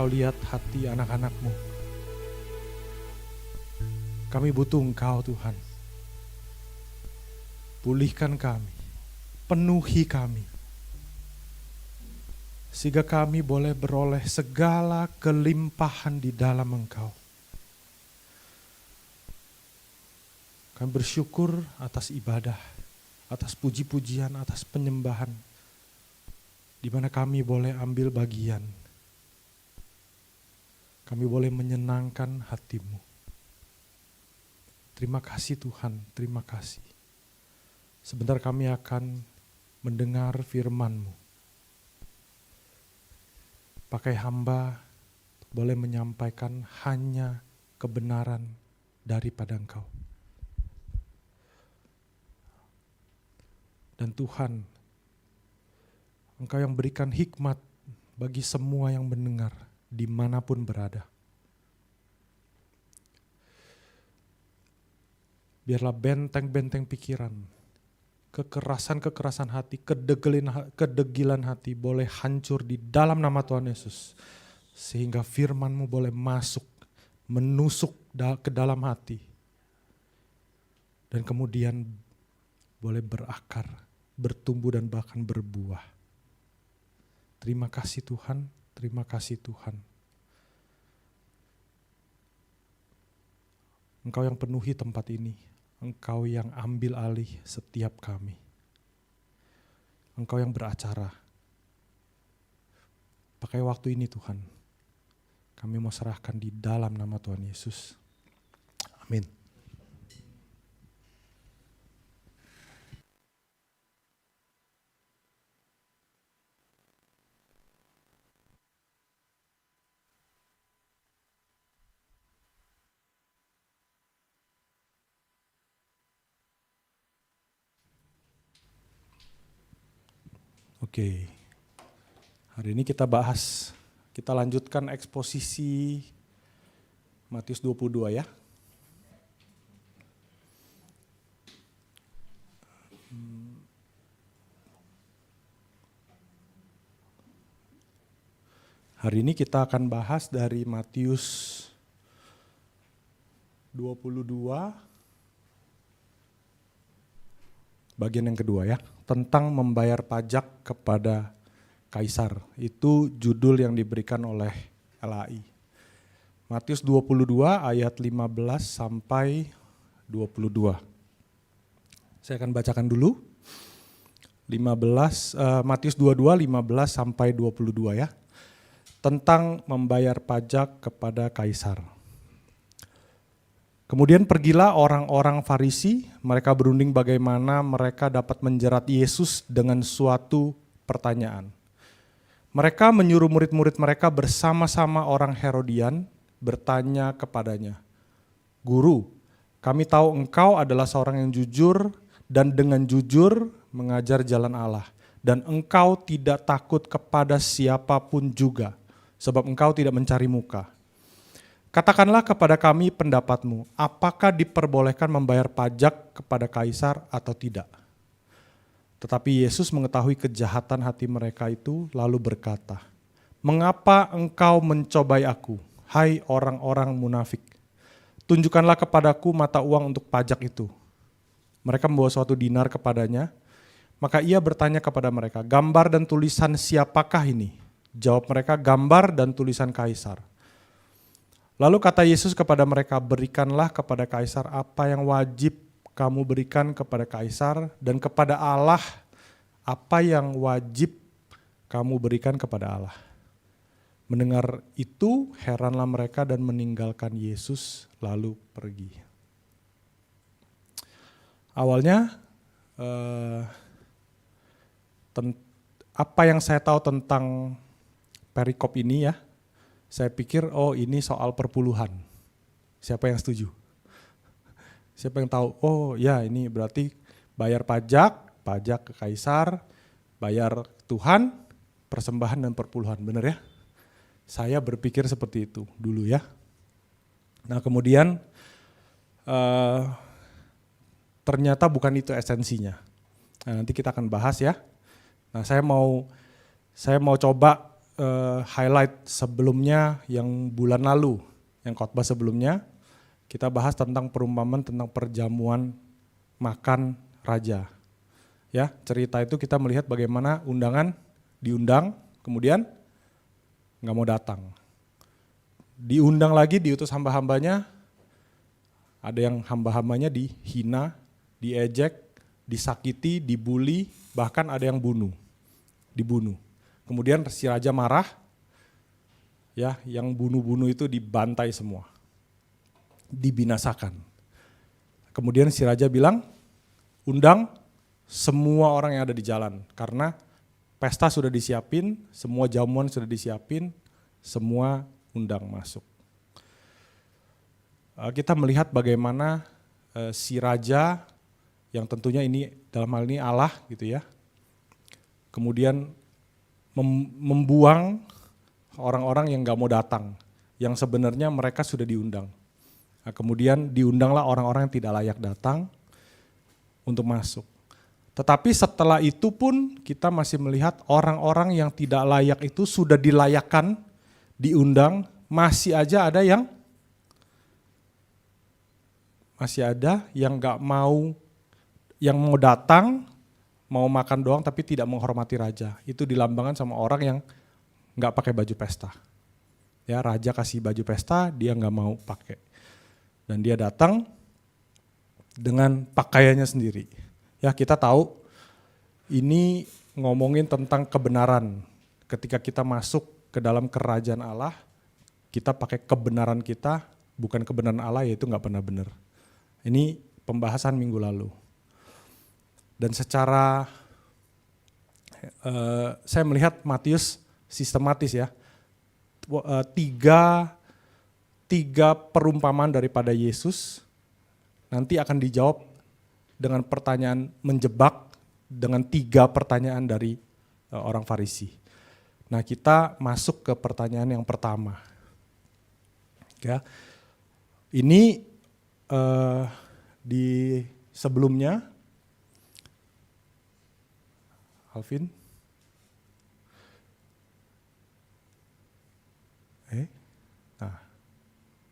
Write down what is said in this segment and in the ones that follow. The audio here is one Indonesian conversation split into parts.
Kau lihat hati anak-anak-Mu. Kami butuh Engkau Tuhan. Pulihkan kami, penuhi kami. Sehingga kami boleh beroleh segala kelimpahan di dalam Engkau. Kami bersyukur atas ibadah, atas puji-pujian, atas penyembahan, di mana kami boleh ambil bagian. Kami boleh menyenangkan hati-Mu. Terima kasih Tuhan, terima kasih. Sebentar kami akan mendengar firman-Mu. Pakai hamba boleh menyampaikan hanya kebenaran daripada Engkau. Dan Tuhan, Engkau yang berikan hikmat bagi semua yang mendengar, dimanapun berada. Biarlah benteng-benteng pikiran, kekerasan-kekerasan hati, kedegilan hati boleh hancur di dalam nama Tuhan Yesus. Sehingga firman-Mu boleh masuk, menusuk ke dalam hati. Dan kemudian boleh berakar, bertumbuh dan bahkan berbuah. Terima kasih Tuhan, terima kasih Tuhan. Engkau yang penuhi tempat ini. Engkau yang ambil alih setiap kami. Engkau yang beracara. Pakai waktu ini Tuhan. Kami mau serahkan di dalam nama Tuhan Yesus. Amin. Oke, hari ini kita lanjutkan eksposisi Matius 22 ya. Hari ini kita akan bahas dari Matius 22, bagian yang kedua ya, tentang membayar pajak kepada Kaisar. Itu judul yang diberikan oleh LAI. Matius 22 ayat 15 sampai 22. Saya akan bacakan dulu. Matius 22 15 sampai 22 ya. Tentang membayar pajak kepada Kaisar. Kemudian pergilah orang-orang Farisi, mereka berunding bagaimana mereka dapat menjerat Yesus dengan suatu pertanyaan. Mereka menyuruh murid-murid mereka bersama-sama orang Herodian bertanya kepadanya, "Guru, kami tahu engkau adalah seorang yang jujur dan dengan jujur mengajar jalan Allah. Dan engkau tidak takut kepada siapapun juga, sebab engkau tidak mencari muka. Katakanlah kepada kami pendapatmu, apakah diperbolehkan membayar pajak kepada Kaisar atau tidak?" Tetapi Yesus mengetahui kejahatan hati mereka itu, lalu berkata, "Mengapa engkau mencobai aku, hai orang-orang munafik? Tunjukkanlah kepadaku mata uang untuk pajak itu." Mereka membawa suatu dinar kepadanya, maka ia bertanya kepada mereka, "Gambar dan tulisan siapakah ini?" Jawab mereka, "Gambar dan tulisan Kaisar." Lalu kata Yesus kepada mereka, "Berikanlah kepada Kaisar apa yang wajib kamu berikan kepada Kaisar, dan kepada Allah apa yang wajib kamu berikan kepada Allah." Mendengar itu, heranlah mereka dan meninggalkan Yesus lalu pergi. Awalnya, apa yang saya tahu tentang perikop ini ya, saya pikir ini soal perpuluhan. Siapa yang setuju? Siapa yang tahu? Oh ya, ini berarti bayar pajak ke Kaisar, bayar Tuhan, persembahan dan perpuluhan, benar ya? Saya berpikir seperti itu dulu ya. Nah kemudian ternyata bukan itu esensinya. Nah, nanti kita akan bahas ya. Nah saya mau coba highlight sebelumnya yang bulan lalu, yang khotbah sebelumnya, kita bahas tentang perumpamaan tentang perjamuan makan raja. Ya, cerita itu kita melihat bagaimana undangan diundang, kemudian nggak mau datang. Diundang lagi, diutus hamba-hambanya, ada yang hamba-hambanya dihina, diejek, disakiti, dibully, bahkan ada yang dibunuh. Kemudian si raja marah, ya, yang bunuh-bunuh itu dibantai semua, dibinasakan. Kemudian si raja bilang, undang semua orang yang ada di jalan, karena pesta sudah disiapin, semua jamuan sudah disiapin, semua undang masuk. Kita melihat bagaimana si raja, yang tentunya ini dalam hal ini Allah gitu ya, kemudian membuang orang-orang yang gak mau datang, yang sebenarnya mereka sudah diundang. Nah, kemudian diundanglah orang-orang yang tidak layak datang untuk masuk. Tetapi setelah itu pun kita masih melihat orang-orang yang tidak layak itu sudah dilayakkan, diundang, masih ada yang nggak mau, yang mau datang, mau makan doang tapi tidak menghormati raja. Itu dilambangkan sama orang yang nggak pakai baju pesta. Ya, raja kasih baju pesta, dia nggak mau pakai. Dan dia datang dengan pakaiannya sendiri. Ya, kita tahu ini ngomongin tentang kebenaran. Ketika kita masuk ke dalam kerajaan Allah, kita pakai kebenaran kita, bukan kebenaran Allah, yaitu nggak pernah benar. Ini pembahasan minggu lalu. Dan secara saya melihat Matius sistematis ya, tiga perumpamaan daripada Yesus nanti akan dijawab dengan pertanyaan menjebak dengan 3 pertanyaan dari orang Farisi. Nah, kita masuk ke pertanyaan yang pertama. Ya, ini di sebelumnya, Alvin, nah,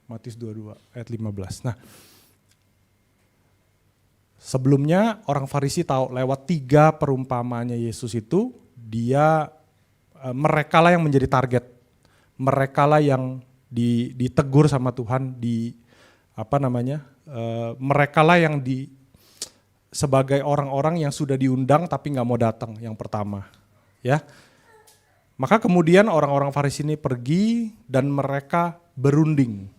Matius 22 ayat 15. Nah, sebelumnya orang Farisi tahu lewat 3 perumpamaannya Yesus itu, mereka lah yang menjadi target, mereka lah yang ditegur sama Tuhan, mereka lah yang sebagai orang-orang yang sudah diundang tapi nggak mau datang yang pertama, ya. Maka kemudian orang-orang Farisi ini pergi dan mereka berunding.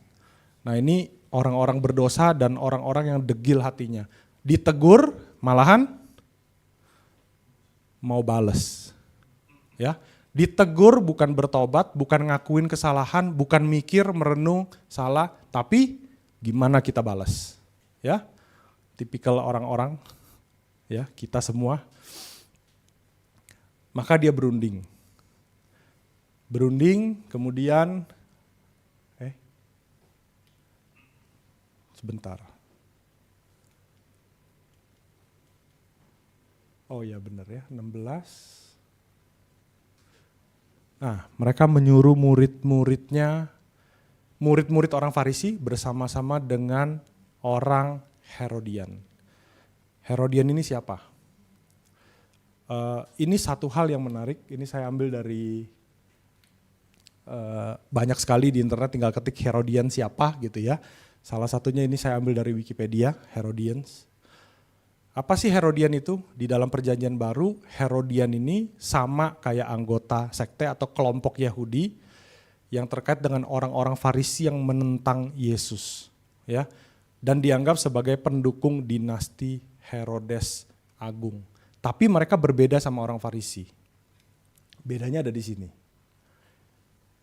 Nah, ini orang-orang berdosa dan orang-orang yang degil hatinya. Ditegur malahan mau bales. Ya, ditegur bukan bertobat, bukan ngakuin kesalahan, bukan mikir merenung salah, tapi gimana kita balas. Ya. Tipikal orang-orang, ya, kita semua. Maka dia berunding. Kemudian sebentar. Oh ya benar ya, 16. Nah, mereka menyuruh murid-murid orang Farisi bersama-sama dengan orang Herodian. Herodian ini siapa? Ini satu hal yang menarik, ini saya ambil dari banyak sekali di internet, tinggal ketik Herodian siapa gitu ya. Salah satunya ini saya ambil dari Wikipedia, Herodians. Apa sih Herodian itu? Di dalam perjanjian baru, Herodian ini sama kayak anggota sekte atau kelompok Yahudi yang terkait dengan orang-orang Farisi yang menentang Yesus. Ya. Dan dianggap sebagai pendukung dinasti Herodes Agung. Tapi mereka berbeda sama orang Farisi. Bedanya ada di sini.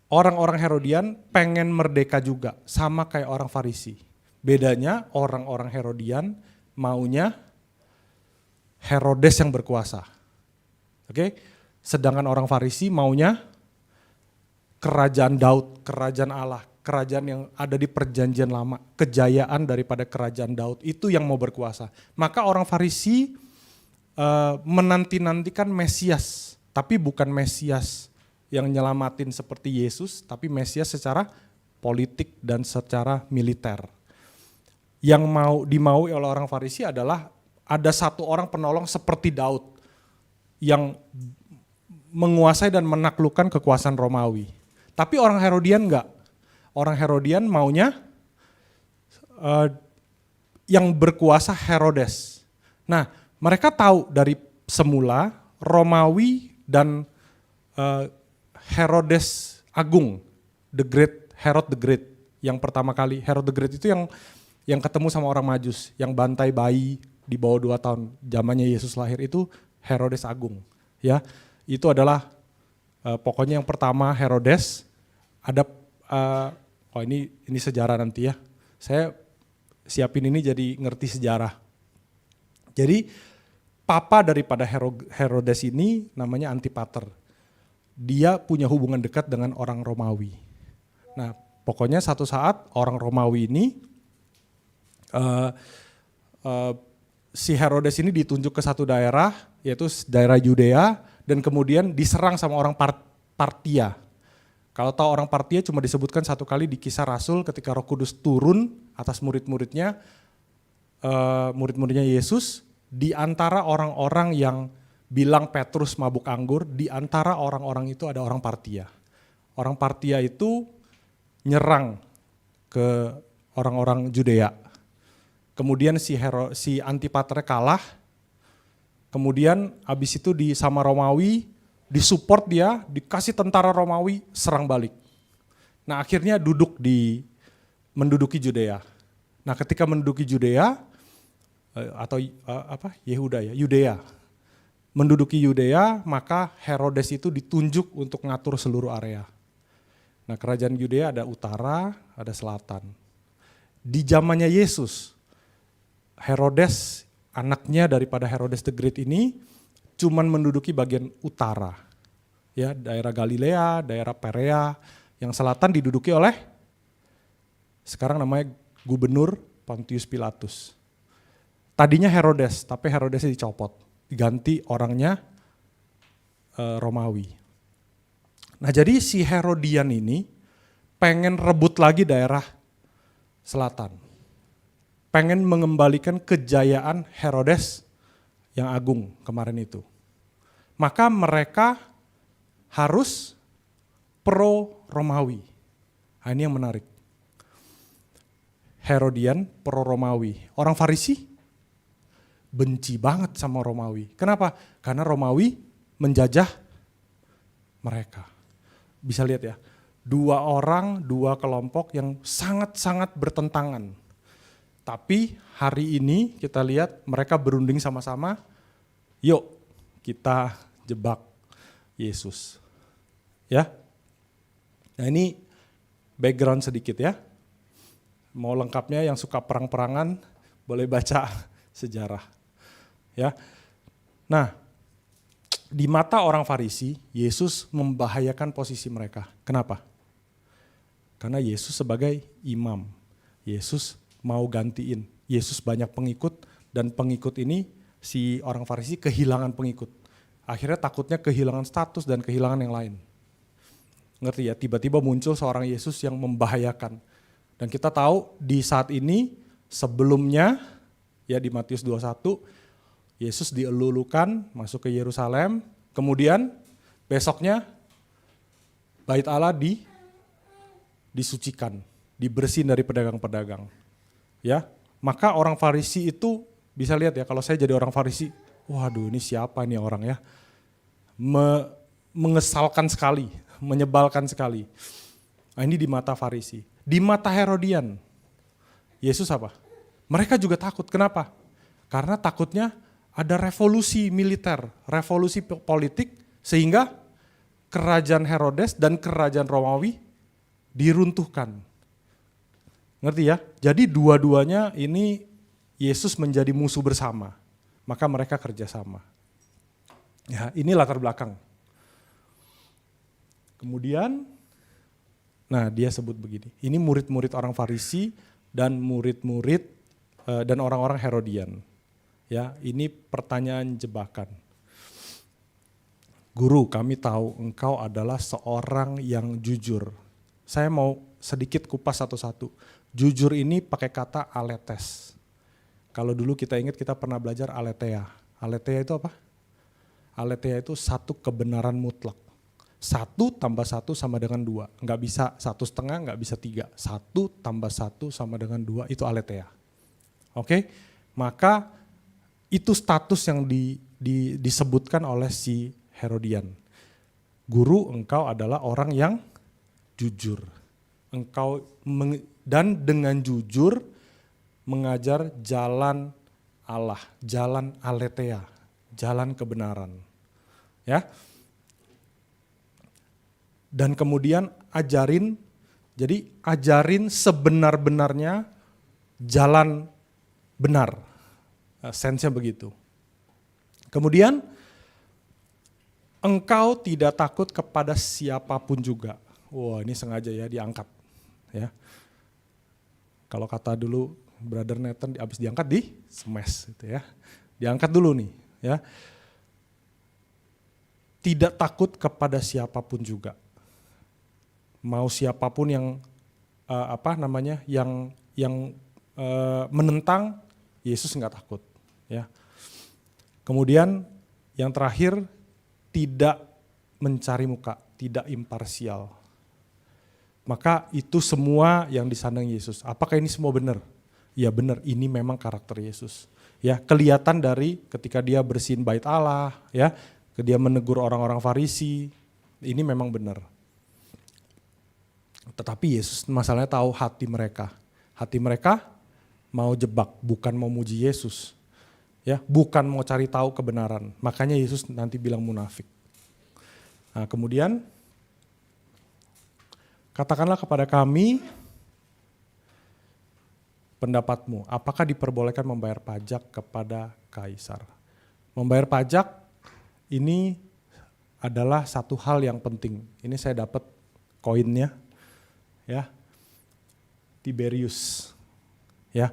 Orang-orang Herodian pengen merdeka juga, sama kayak orang Farisi. Bedanya orang-orang Herodian maunya Herodes yang berkuasa. Oke? Sedangkan orang Farisi maunya kerajaan Daud, kerajaan Allah, kerajaan yang ada di perjanjian lama, kejayaan daripada kerajaan Daud, itu yang mau berkuasa. Maka orang Farisi menanti-nantikan Mesias, tapi bukan Mesias yang nyelamatin seperti Yesus, tapi Mesias secara politik dan secara militer. Yang dimaui oleh orang Farisi adalah ada satu orang penolong seperti Daud yang menguasai dan menaklukkan kekuasaan Romawi. Tapi orang Herodian enggak. Orang Herodian maunya yang berkuasa Herodes. Nah, mereka tahu dari semula Romawi dan Herodes Agung, Herod the Great, yang pertama kali Herod the Great itu yang ketemu sama orang Majus, yang bantai bayi di bawah 2 tahun, zamannya Yesus lahir, itu Herodes Agung. Ya, itu adalah pokoknya yang pertama Herodes. Ada ini sejarah nanti ya. Saya siapin ini jadi ngerti sejarah. Jadi papa daripada Herodes ini namanya Antipater. Dia punya hubungan dekat dengan orang Romawi. Nah, pokoknya satu saat orang Romawi ini, si Herodes ini ditunjuk ke satu daerah, yaitu daerah Yudea, dan kemudian diserang sama orang Partia. Kalau tahu orang Partia cuma disebutkan satu kali di Kisah Rasul ketika Roh Kudus turun atas murid-muridnya Yesus, di antara orang-orang yang bilang Petrus mabuk anggur, di antara orang-orang itu ada orang Partia. Orang Partia itu nyerang ke orang-orang Judea. Kemudian si Antipater kalah. Kemudian abis itu sama Romawi, disupport dia, dikasih tentara Romawi, serang balik. Nah, akhirnya menduduki Judea. Nah, ketika menduduki Judea atau Yudea. Menduduki Yudea, maka Herodes itu ditunjuk untuk ngatur seluruh area. Nah, kerajaan Yudea ada utara, ada selatan. Di zamannya Yesus, Herodes, anaknya daripada Herodes the Great ini, cuman menduduki bagian utara. Ya, daerah Galilea, daerah Perea, yang selatan diduduki oleh sekarang namanya Gubernur Pontius Pilatus. Tadinya Herodes, tapi Herodesnya dicopot, diganti orangnya Romawi. Nah, jadi si Herodian ini pengen rebut lagi daerah selatan. Pengen mengembalikan kejayaan Herodes yang agung kemarin itu. Maka mereka harus pro Romawi. Nah, ini yang menarik. Herodian pro Romawi. Orang Farisi benci banget sama Romawi. Kenapa? Karena Romawi menjajah mereka. Bisa lihat ya, 2 kelompok yang sangat-sangat bertentangan. Tapi hari ini kita lihat mereka berunding sama-sama, yuk kita jebak Yesus. Ya. Nah, ini background sedikit ya. Mau lengkapnya yang suka perang-perangan boleh baca sejarah. Ya. Nah, di mata orang Farisi, Yesus membahayakan posisi mereka. Kenapa? Karena Yesus sebagai imam. Yesus mau gantiin. Yesus banyak pengikut, dan pengikut ini si orang Farisi kehilangan pengikut. Akhirnya takutnya kehilangan status dan kehilangan yang lain. Ngerti ya, tiba-tiba muncul seorang Yesus yang membahayakan. Dan kita tahu di saat ini sebelumnya ya di Matius 21, Yesus dielulukan masuk ke Yerusalem, kemudian besoknya Bait Allah disucikan, dibersihin dari pedagang-pedagang. Ya, maka orang Farisi itu bisa lihat ya, kalau saya jadi orang Farisi, waduh ini siapa nih orang ya? Mengesalkan sekali, menyebalkan sekali. Nah, ini di mata Farisi. Di mata Herodian, Yesus apa? Mereka juga takut. Kenapa? Karena takutnya ada revolusi militer, revolusi politik, sehingga kerajaan Herodes dan kerajaan Romawi diruntuhkan. Ngerti ya? Jadi dua-duanya ini Yesus menjadi musuh bersama. Maka mereka kerjasama. Ya, ini latar belakang. Kemudian, nah dia sebut begini, ini murid-murid orang Farisi dan murid-murid dan orang-orang Herodian. Ya, ini pertanyaan jebakan. Guru, kami tahu engkau adalah seorang yang jujur. Saya mau sedikit kupas satu-satu. Jujur ini pakai kata aletes. Kalau dulu kita ingat kita pernah belajar aletheia. Aletheia itu apa? Aletheia itu satu kebenaran mutlak. 1 tambah 1 sama dengan 2. Nggak bisa 1,5, nggak bisa 3. 1 tambah 1 sama dengan 2 itu aletheia. Oke? Maka itu status yang disebutkan oleh si Herodian. Guru, engkau adalah orang yang jujur. Engkau dan dengan jujur mengajar jalan Allah, jalan aletheia, jalan kebenaran. Ya. Dan kemudian ajarin sebenar-benarnya jalan benar. Sense-nya begitu. Kemudian engkau tidak takut kepada siapapun juga. Wah, ini sengaja ya diangkat. Ya. Kalau kata dulu Brother Nathan habis diangkat di smash gitu ya. Diangkat dulu nih, ya. Tidak takut kepada siapapun juga. Mau siapapun yang yang menentang Yesus nggak takut, ya. Kemudian yang terakhir, tidak mencari muka, tidak imparsial. Maka itu semua yang disandang Yesus. Apakah ini semua benar? Ya benar, ini memang karakter Yesus. Ya, kelihatan dari ketika dia bersihin bait Allah, ya, dia menegur orang-orang Farisi, ini memang benar. Tetapi Yesus masalahnya tahu hati mereka. Hati mereka mau jebak, bukan mau muji Yesus. Ya, bukan mau cari tahu kebenaran. Makanya Yesus nanti bilang munafik. Nah, kemudian katakanlah kepada kami pendapatmu, apakah diperbolehkan membayar pajak kepada kaisar? Membayar pajak ini adalah satu hal yang penting. Ini saya dapat koinnya, ya, Tiberius. Ya,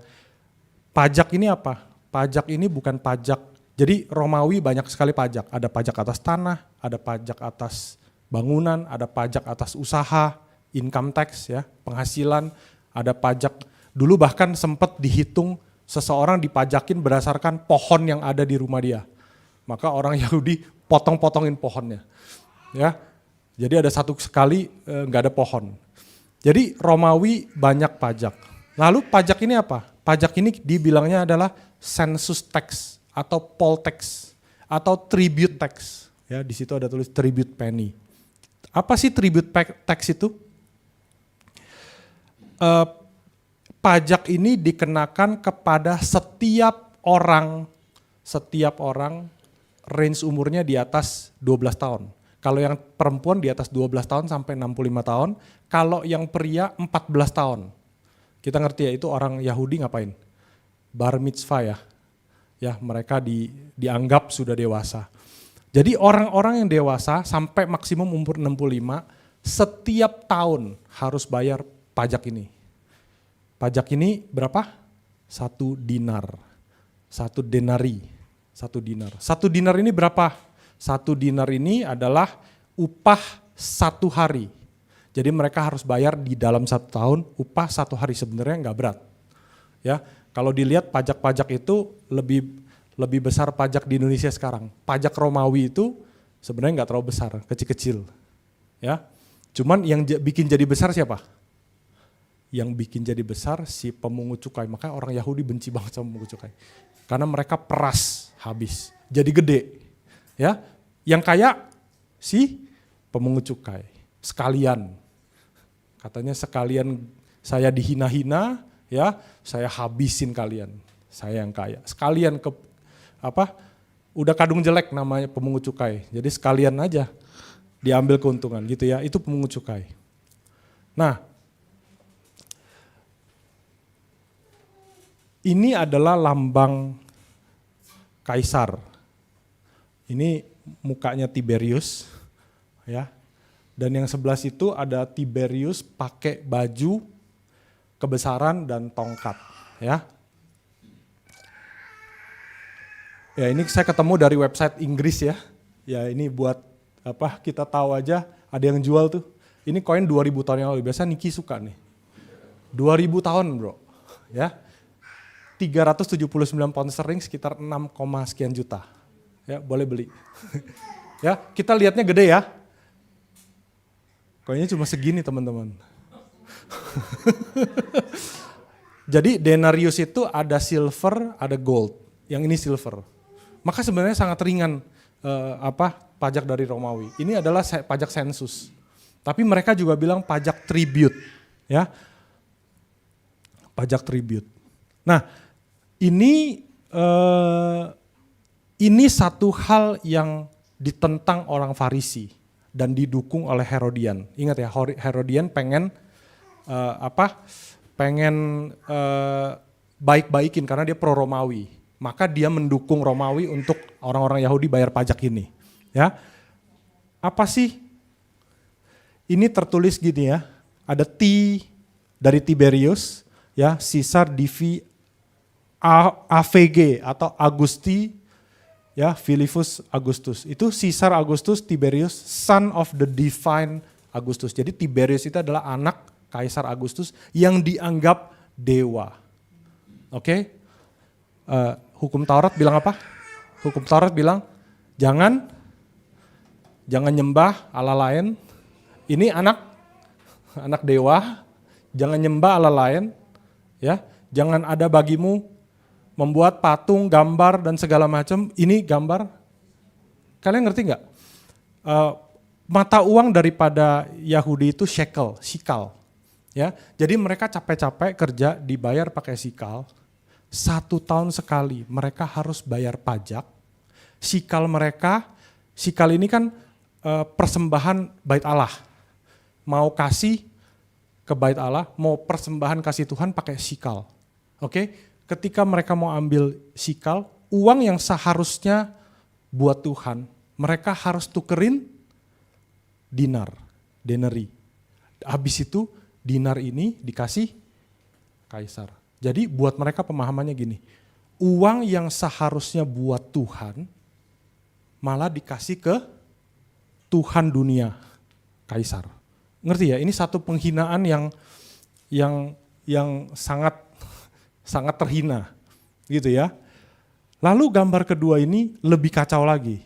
pajak ini apa? Pajak ini bukan pajak, jadi Romawi banyak sekali pajak. Ada pajak atas tanah, ada pajak atas bangunan, ada pajak atas usaha, income tax, ya, penghasilan, ada pajak. Dulu bahkan sempat dihitung seseorang dipajakin berdasarkan pohon yang ada di rumah dia. Maka orang Yahudi potong-potongin pohonnya. Ya, jadi ada satu sekali nggak ada pohon. Jadi Romawi banyak pajak. Lalu pajak ini apa? Pajak ini dibilangnya adalah census tax atau poll tax atau tribute tax. Ya, di situ ada tulis tribute penny. Apa sih tribute tax itu? Pajak ini dikenakan kepada setiap orang range umurnya di atas 12 tahun. Kalau yang perempuan di atas 12 tahun sampai 65 tahun, kalau yang pria 14 tahun. Kita ngerti ya, itu orang Yahudi ngapain? Bar mitzvah ya. Ya, mereka dianggap sudah dewasa. Jadi orang-orang yang dewasa sampai maksimum umur 65 setiap tahun harus bayar pajak ini. Pajak ini berapa? 1 dinar. 1 denari. 1 dinar. 1 dinar ini berapa? 1 dinar ini adalah upah 1 hari. Jadi mereka harus bayar di dalam 1 tahun, upah 1 hari, sebenarnya nggak berat. Ya, kalau dilihat pajak-pajak itu lebih besar pajak di Indonesia sekarang. Pajak Romawi itu sebenarnya nggak terlalu besar, kecil-kecil. Ya, cuman yang bikin jadi besar siapa? Yang bikin jadi besar si pemungut cukai. Makanya orang Yahudi benci banget sama pemungut cukai. Karena mereka peras habis, jadi gede. Ya, yang kaya si pemungut cukai. Sekalian, katanya sekalian saya dihina-hina, ya, saya habisin kalian. Saya yang kaya. Sekalian udah kadung jelek namanya pemungut cukai. Jadi sekalian aja diambil keuntungan gitu ya. Itu pemungut cukai. Nah, ini adalah lambang kaisar. Ini mukanya Tiberius, ya. Dan yang sebelah situ ada Tiberius pakai baju kebesaran dan tongkat, ya. Ya, ini saya ketemu dari website Inggris ya. Ya, ini buat kita tahu aja ada yang jual tuh. Ini koin 2000 tahun yang lalu. Biasa Niki suka nih. 2000 tahun bro. Ya. 379 pound sterling sekitar 6, sekian juta. Ya, boleh beli. Ya, kita lihatnya gede ya. Koinnya cuma segini teman-teman. Jadi denarius itu ada silver, ada gold. Yang ini silver. Maka sebenarnya sangat ringan pajak dari Romawi. Ini adalah pajak sensus. Tapi mereka juga bilang pajak tribute, ya. Pajak tribute. Nah, ini satu hal yang ditentang orang Farisi dan didukung oleh Herodian. Ingat ya, Herodian pengen baik-baikin karena dia pro Romawi. Maka dia mendukung Romawi untuk orang-orang Yahudi bayar pajak ini. Ya, apa sih? Ini tertulis gini ya, ada T dari Tiberius, ya, Caesar Divi AVG atau Augusti, ya, Philippus Augustus. Itu Caesar Augustus Tiberius, son of the divine Augustus. Jadi Tiberius itu adalah anak Kaisar Augustus yang dianggap dewa. Oke? Hukum Taurat bilang apa? Hukum Taurat bilang jangan nyembah Allah lain. Ini anak dewa, jangan nyembah Allah lain, ya. Jangan ada bagimu membuat patung, gambar dan segala macam. Ini gambar. Kalian ngerti nggak? Mata uang daripada Yahudi itu sikal, ya. Jadi mereka capek-capek kerja dibayar pakai sikal. 1 tahun sekali mereka harus bayar pajak. Sikal ini kan persembahan bait Allah. Mau kasih ke bait Allah, mau persembahan kasih Tuhan pakai sikal. Oke? Ketika mereka mau ambil sikal, uang yang seharusnya buat Tuhan, mereka harus tukerin denari. Habis itu dinar ini dikasih kaisar. Jadi buat mereka pemahamannya gini, uang yang seharusnya buat Tuhan malah dikasih ke Tuhan dunia, kaisar. Ngerti ya? Ini satu penghinaan yang sangat terhina, gitu ya. Lalu gambar kedua ini lebih kacau lagi.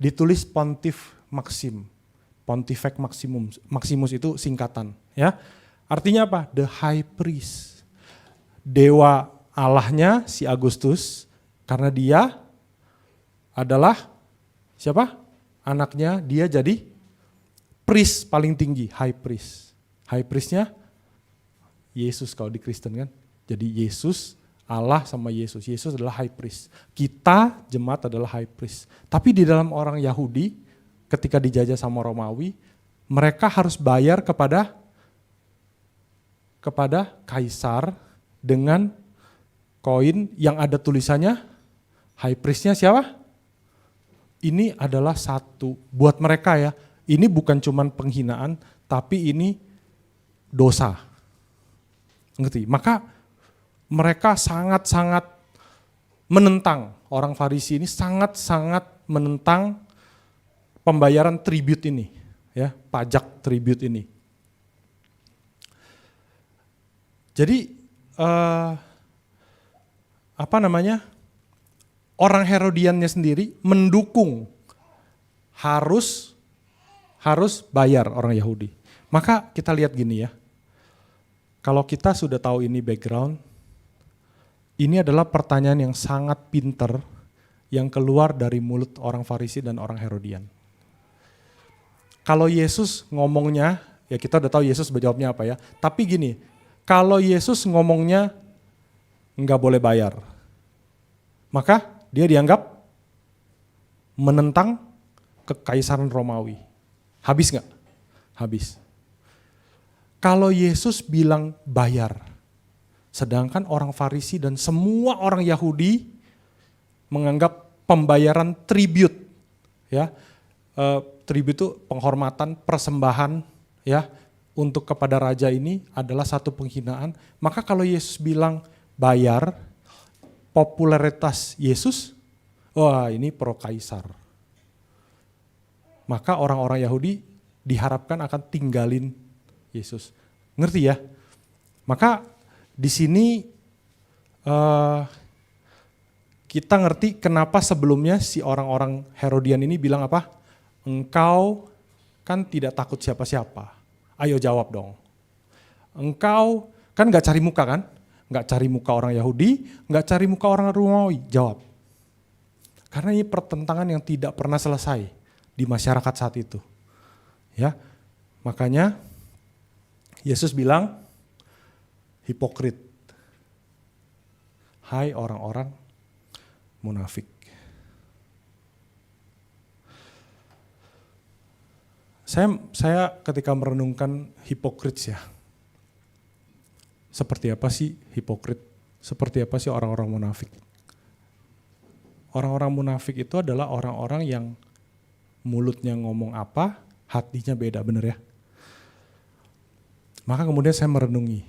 Ditulis Pontif Maxim. Pontifex Maximus itu singkatan, ya. Artinya apa? The High Priest. Dewa Allahnya si Agustus, karena dia adalah siapa? Anaknya, dia jadi priest paling tinggi, high priest. High priestnya Yesus kalau di Kristen kan. Jadi Yesus, Allah sama Yesus. Yesus adalah high priest. Kita jemaat adalah high priest. Tapi di dalam orang Yahudi ketika dijajah sama Romawi, mereka harus bayar kepada kaisar dengan koin yang ada tulisannya high priestnya siapa? Ini adalah satu buat mereka ya. Ini bukan cuman penghinaan, tapi ini dosa. Ngerti? Maka mereka sangat-sangat menentang, orang Farisi ini sangat-sangat menentang pembayaran tribute ini, ya, pajak tribute ini. Jadi orang Herodiannya sendiri mendukung harus bayar orang Yahudi. Maka kita lihat gini ya, kalau kita sudah tahu ini background, ini adalah pertanyaan yang sangat pinter yang keluar dari mulut orang Farisi dan orang Herodian. Kalau Yesus ngomongnya, ya kita udah tahu Yesus berjawabnya apa ya, tapi gini, kalau Yesus ngomongnya nggak boleh bayar, maka dia dianggap menentang kekaisaran Romawi. Habis nggak? Habis. Kalau Yesus bilang bayar, sedangkan orang Farisi dan semua orang Yahudi menganggap pembayaran tribute, ya, tribute itu penghormatan, persembahan, ya, untuk kepada raja ini adalah satu penghinaan. Maka kalau Yesus bilang bayar, popularitas Yesus, wah ini pro kaisar. maka orang-orang Yahudi diharapkan akan tinggalin Yesus. Ngerti ya? Maka di sini kita ngerti kenapa sebelumnya si orang-orang Herodian ini bilang apa? Engkau kan tidak takut siapa-siapa. Ayo jawab dong. Engkau kan gak cari muka kan? Gak cari muka orang Yahudi, gak cari muka orang Romawi. Jawab. Karena ini pertentangan yang tidak pernah selesai di masyarakat saat itu. Ya, makanya Yesus bilang, hipokrit. Hai orang-orang munafik. Saya ketika merenungkan hipokrit ya, seperti apa sih hipokrit? Seperti apa sih orang-orang munafik? Orang-orang munafik itu adalah orang-orang yang mulutnya ngomong apa, hatinya beda, bener ya? Maka kemudian saya merenungi,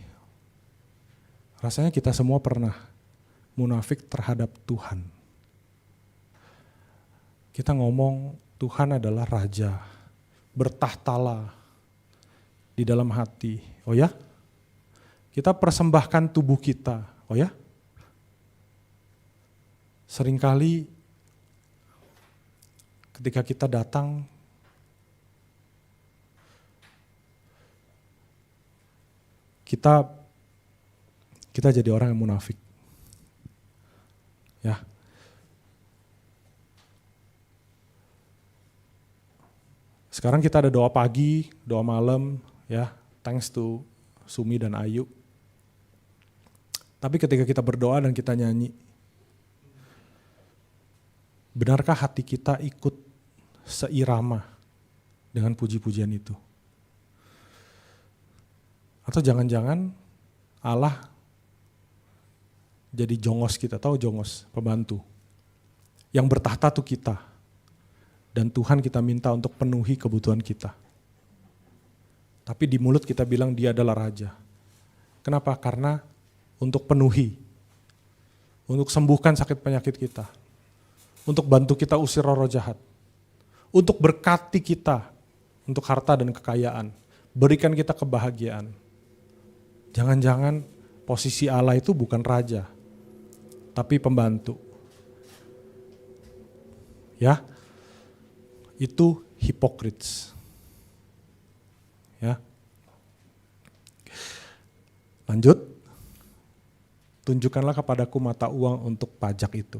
rasanya kita semua pernah munafik terhadap Tuhan. Kita ngomong Tuhan adalah Raja, bertahtalah di dalam hati, oh ya? Kita persembahkan tubuh kita, oh ya? Seringkali ketika kita datang, kita jadi orang yang munafik. Ya. Sekarang kita ada doa pagi, doa malam, ya. Thanks to Sumi dan Ayu. Tapi ketika kita berdoa dan kita nyanyi, benarkah hati kita ikut seirama dengan puji-pujian itu? Atau jangan-jangan Allah jadi jongos kita, tahu jongos, pembantu. Yang bertahta tuh kita. Dan Tuhan kita minta untuk penuhi kebutuhan kita. Tapi di mulut kita bilang dia adalah Raja. Kenapa? Karena untuk penuhi. Untuk sembuhkan sakit penyakit kita. Untuk bantu kita usir roh jahat. Untuk berkati kita. Untuk harta dan kekayaan. Berikan kita kebahagiaan. Jangan-jangan posisi Allah itu bukan Raja. Tapi pembantu. Ya. Itu hipokrits. Ya. Lanjut. Tunjukkanlah kepadaku mata uang untuk pajak itu.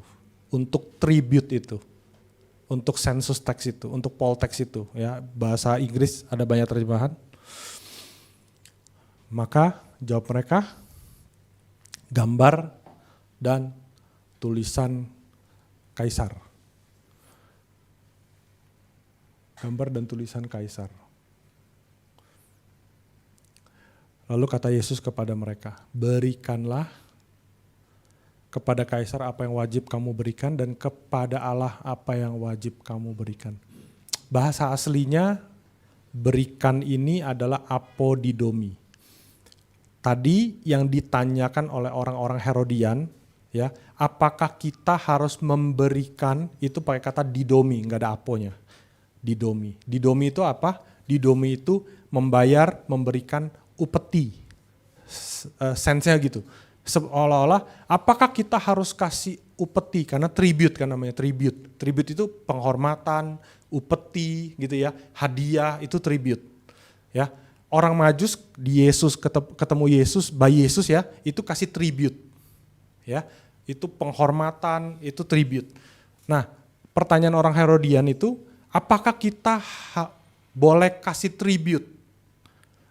Untuk tribute itu. Untuk census tax itu, untuk poll tax itu. Ya, bahasa Inggris ada banyak terjemahan. Maka jawab mereka, gambar dan tulisan kaisar. Gambar dan tulisan kaisar. Lalu kata Yesus kepada mereka, berikanlah kepada kaisar apa yang wajib kamu berikan dan kepada Allah apa yang wajib kamu berikan. Bahasa aslinya berikan ini adalah apodidomi. Tadi yang ditanyakan oleh orang-orang Herodian, ya, apakah kita harus memberikan, itu pakai kata didomi, nggak ada aponya. Didomi. Didomi itu apa? Didomi itu membayar, memberikan upeti. Sense-nya gitu. Seolah-olah apakah kita harus kasih upeti, karena tribute kan namanya, tribute. Tribute itu penghormatan, upeti gitu ya, hadiah itu tribute. Ya. Orang Majus di Yesus ketemu Yesus, bayi Yesus ya, itu kasih tribute. Ya, itu penghormatan, itu tribute. Nah, pertanyaan orang Herodian itu, apakah kita boleh kasih tribute?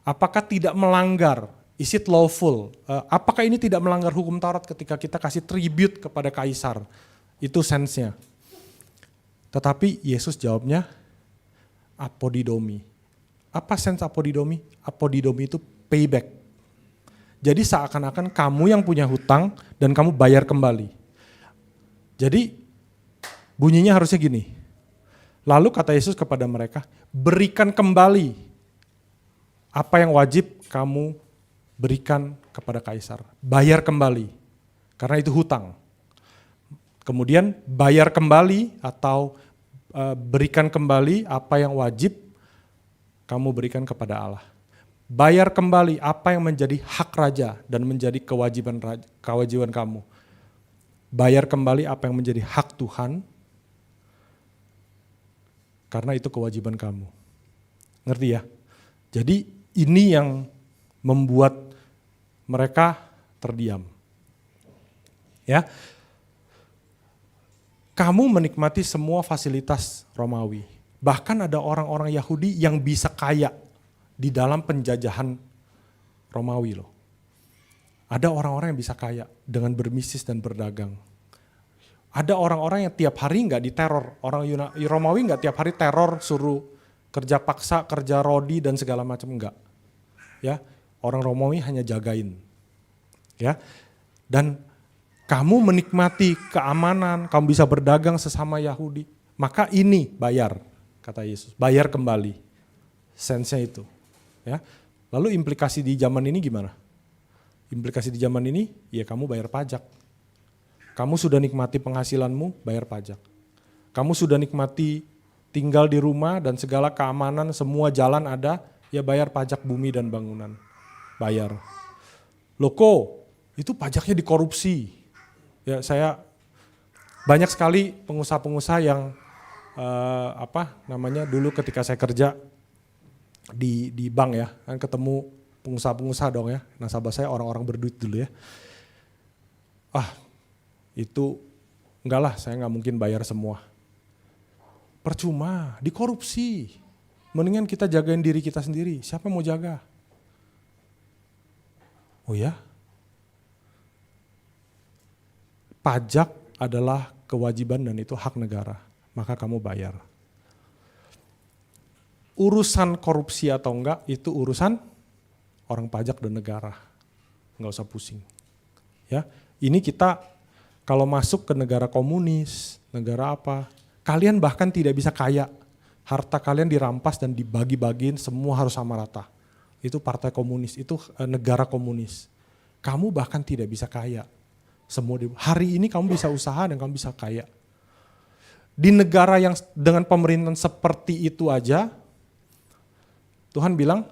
Apakah tidak melanggar? Is it lawful? Apakah ini tidak melanggar hukum Taurat ketika kita kasih tribute kepada kaisar? Itu sense-nya. Tetapi Yesus jawabnya, apodidomi. Apa sense apodidomi? Apodidomi itu payback. Jadi seakan-akan kamu yang punya hutang dan kamu bayar kembali. Jadi bunyinya harusnya gini. Lalu kata Yesus kepada mereka, berikan kembali apa yang wajib kamu berikan kepada kaisar. Bayar kembali, karena itu hutang. Kemudian bayar kembali atau berikan kembali apa yang wajib kamu berikan kepada Allah. Bayar kembali apa yang menjadi hak raja dan menjadi kewajiban kamu. Bayar kembali apa yang menjadi hak Tuhan, karena itu kewajiban kamu. Ngerti ya? Jadi ini yang membuat mereka terdiam. Ya. Kamu menikmati semua fasilitas Romawi. Bahkan ada orang-orang Yahudi yang bisa kaya di dalam penjajahan Romawi loh. Ada orang-orang yang bisa kaya dengan berbisnis dan berdagang. Ada orang-orang yang tiap hari nggak diteror. Orang Romawi nggak tiap hari teror, suruh kerja paksa, kerja rodi dan segala macam, enggak. Ya, orang Romawi hanya jagain. Ya. Dan kamu menikmati keamanan, kamu bisa berdagang sesama Yahudi. Maka ini bayar, kata Yesus. Bayar kembali. Sense-nya itu. Ya. Lalu implikasi di zaman ini gimana? Implikasi di zaman ini, ya kamu bayar pajak. Kamu sudah nikmati penghasilanmu, bayar pajak. Kamu sudah nikmati tinggal di rumah dan segala keamanan, semua jalan ada, ya bayar pajak bumi dan bangunan. Bayar. Loko, itu pajaknya dikorupsi. Ya saya banyak sekali pengusaha-pengusaha yang dulu ketika saya kerja di bank ya, kan ketemu pengusaha-pengusaha dong ya, nasabah saya orang-orang berduit dulu ya. Itu enggak lah, saya nggak mungkin bayar semua. Percuma, dikorupsi. Mendingan kita jagain diri kita sendiri, siapa yang mau jaga? Oh ya? Pajak adalah kewajiban dan itu hak negara, maka kamu bayar. Urusan korupsi atau enggak, itu urusan orang pajak dan negara. Enggak usah pusing. Ya, ini kita kalau masuk ke negara komunis, negara apa, kalian bahkan tidak bisa kaya. Harta kalian dirampas dan dibagi-bagiin, semua harus sama rata. Itu partai komunis, itu negara komunis. Kamu bahkan tidak bisa kaya. Hari ini kamu bisa usaha dan kamu bisa kaya. Di negara yang dengan pemerintahan seperti itu aja, Tuhan bilang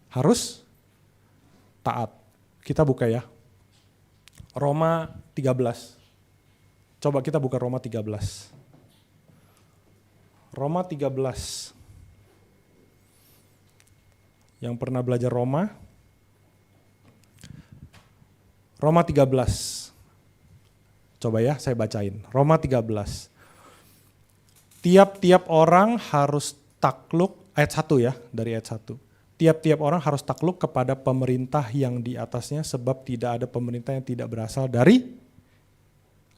harus taat. Kita buka ya. Roma 13. Coba kita buka Roma 13. Roma 13. Yang pernah belajar Roma 13. Coba ya saya bacain. Roma 13. Tiap-tiap orang harus takluk, ayat 1 ya, dari ayat 1. Tiap-tiap orang harus takluk kepada pemerintah yang di atasnya sebab tidak ada pemerintah yang tidak berasal dari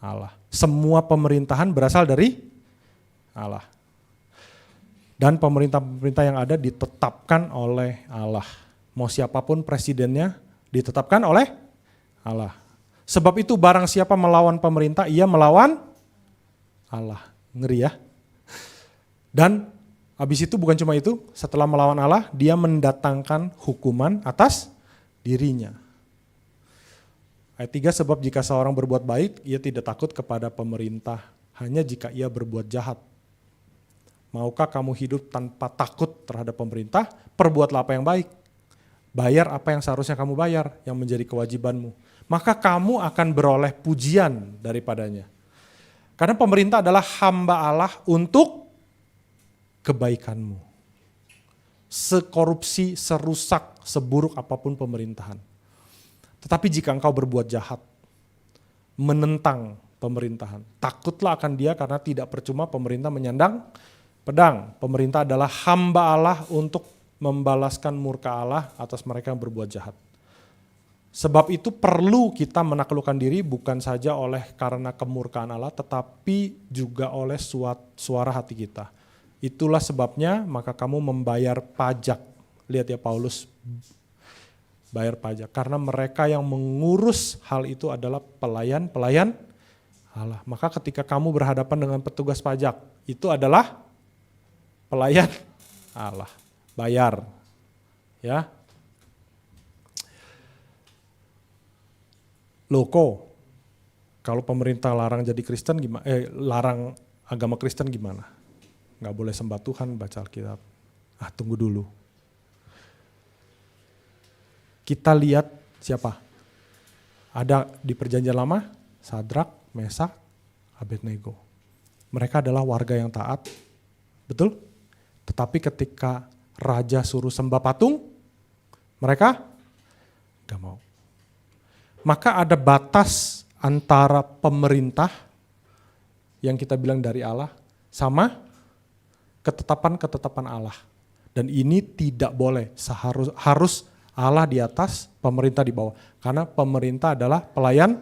Allah. Semua pemerintahan berasal dari Allah. Dan pemerintah-pemerintah yang ada ditetapkan oleh Allah. Mau siapapun presidennya ditetapkan oleh Allah. Sebab itu barang siapa melawan pemerintah, ia melawan Allah. Ngeri ya. Dan habis itu bukan cuma itu, setelah melawan Allah, dia mendatangkan hukuman atas dirinya. Ayat 3, sebab jika seorang berbuat baik, ia tidak takut kepada pemerintah, hanya jika ia berbuat jahat. Maukah kamu hidup tanpa takut terhadap pemerintah? Perbuatlah apa yang baik. Bayar apa yang seharusnya kamu bayar, yang menjadi kewajibanmu. Maka kamu akan beroleh pujian daripadanya. Karena pemerintah adalah hamba Allah untuk kebaikanmu. Sekorupsi, serusak, seburuk apapun pemerintahan. Tetapi jika engkau berbuat jahat, menentang pemerintahan, takutlah akan dia karena tidak percuma pemerintah menyandang pedang. Pemerintah adalah hamba Allah untuk membalaskan murka Allah atas mereka yang berbuat jahat. Sebab itu perlu kita menaklukkan diri bukan saja oleh karena kemurkaan Allah, tetapi juga oleh suara hati kita. Itulah sebabnya maka kamu membayar pajak. Lihat ya Paulus, bayar pajak. Karena mereka yang mengurus hal itu adalah pelayan-pelayan Allah. Maka ketika kamu berhadapan dengan petugas pajak, itu adalah pelayan Allah. Bayar. Ya. Loko, kalau pemerintah larang jadi Kristen gimana? Larang agama Kristen gimana? Nggak boleh sembah Tuhan, baca Alkitab. Tunggu dulu. Kita lihat siapa? Ada di Perjanjian Lama, Sadrak, Mesak, Abednego. Mereka adalah warga yang taat, betul? Tetapi ketika raja suruh sembah patung, mereka gak mau. Maka ada batas antara pemerintah yang kita bilang dari Allah sama ketetapan-ketetapan Allah. Dan ini tidak boleh, harus Allah di atas, pemerintah di bawah. Karena pemerintah adalah pelayan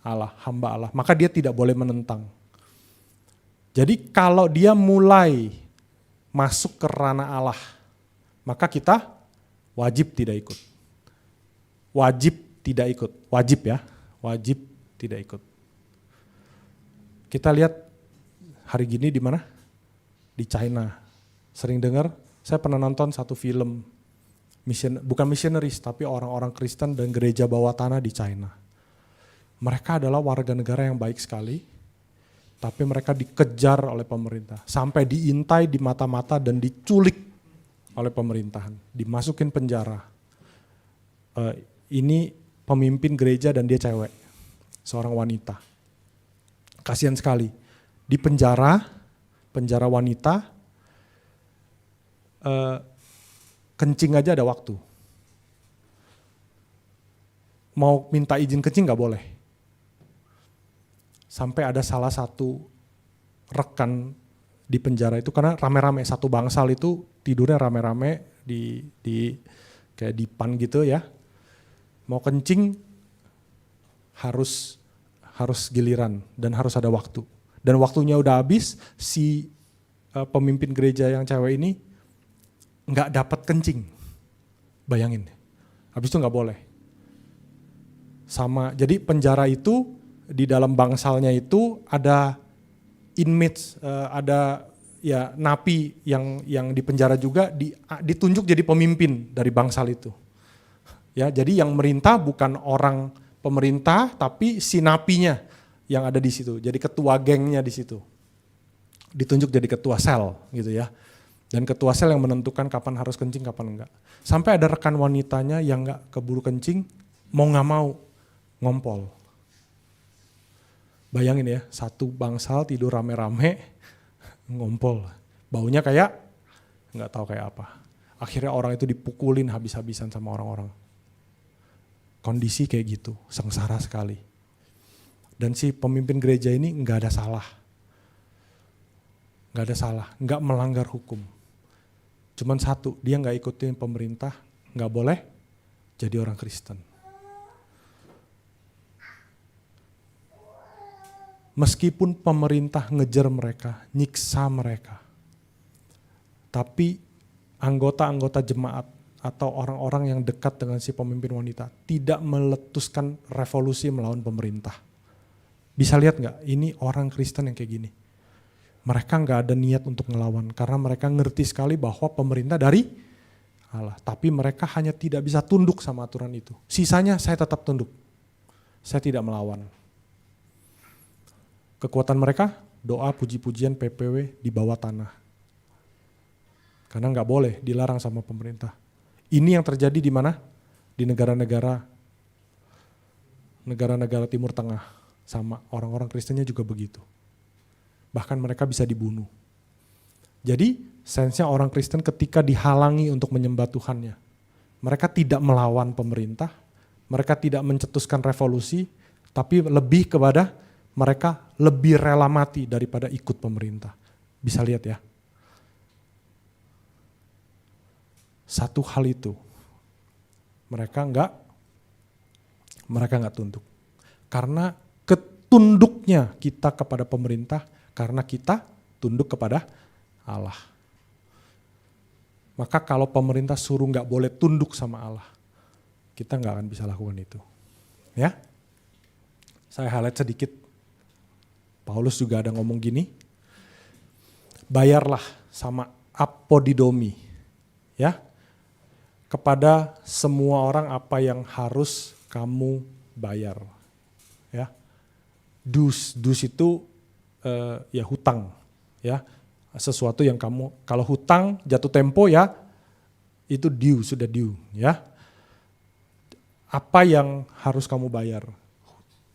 Allah, hamba Allah. Maka dia tidak boleh menentang. Jadi kalau dia mulai masuk ke ranah Allah, maka kita wajib tidak ikut. Wajib tidak ikut, wajib ya, wajib tidak ikut. Kita lihat hari gini di mana? Di China. Sering dengar, saya pernah nonton satu film, bukan missionaries, tapi orang-orang Kristen dan gereja bawah tanah di China. Mereka adalah warga negara yang baik sekali, tapi mereka dikejar oleh pemerintah. Sampai diintai di mata-mata dan diculik oleh pemerintahan. Dimasukin penjara. Ini pemimpin gereja dan dia cewek, seorang wanita. Kasihan sekali. Di penjara wanita, kencing aja ada waktu. Mau minta izin kencing gak boleh. Sampai ada salah satu rekan di penjara itu, karena rame-rame, satu bangsal itu tidurnya rame-rame di kayak dipan gitu ya. Mau kencing harus giliran dan harus ada waktu. Dan waktunya udah habis, si pemimpin gereja yang cewek ini nggak dapat kencing. Bayangin, habis itu nggak boleh. Jadi penjara itu di dalam bangsalnya itu ada inmates, ada ya napi yang di penjara juga ditunjuk jadi pemimpin dari bangsal itu. Ya, jadi yang merintah bukan orang pemerintah, tapi si napinya yang ada di situ. Jadi ketua gengnya di situ. Ditunjuk jadi ketua sel gitu ya. Dan ketua sel yang menentukan kapan harus kencing, kapan enggak. Sampai ada rekan wanitanya yang enggak keburu kencing, mau nggak mau ngompol. Bayangin ya, satu bangsal tidur rame-rame, ngompol. Baunya kayak nggak tahu kayak apa. Akhirnya orang itu dipukulin habis-habisan sama orang-orang. Kondisi kayak gitu, sengsara sekali. Dan si pemimpin gereja ini nggak ada salah. Nggak ada salah, nggak melanggar hukum. Cuman satu, dia nggak ikutin pemerintah, nggak boleh jadi orang Kristen. Meskipun pemerintah ngejar mereka, nyiksa mereka, tapi anggota-anggota jemaat atau orang-orang yang dekat dengan si pemimpin wanita tidak meletuskan revolusi melawan pemerintah. Bisa lihat nggak? Ini orang Kristen yang kayak gini. Mereka nggak ada niat untuk ngelawan karena mereka ngerti sekali bahwa pemerintah dari Allah. Tapi mereka hanya tidak bisa tunduk sama aturan itu. Sisanya saya tetap tunduk. Saya tidak melawan. Kekuatan mereka doa, puji-pujian, PPW di bawah tanah. Karena nggak boleh, dilarang sama pemerintah. Ini yang terjadi di mana? Di negara-negara Timur Tengah. Sama orang-orang Kristennya juga begitu. Bahkan mereka bisa dibunuh. Jadi sensenya orang Kristen ketika dihalangi untuk menyembah Tuhannya. Mereka tidak melawan pemerintah, mereka tidak mencetuskan revolusi, tapi lebih kepada mereka lebih rela mati daripada ikut pemerintah. Bisa lihat ya. Satu hal itu, mereka nggak tunduk. Karena ketunduknya kita kepada pemerintah, karena kita tunduk kepada Allah. Maka kalau pemerintah suruh nggak boleh tunduk sama Allah, kita nggak akan bisa lakukan itu. Ya, saya highlight sedikit. Paulus juga ada ngomong gini, bayarlah sama apodidomi, ya, kepada semua orang apa yang harus kamu bayar. Ya, dus itu ya hutang. Ya, sesuatu yang kamu, kalau hutang jatuh tempo ya, itu due, sudah due. Ya, apa yang harus kamu bayar?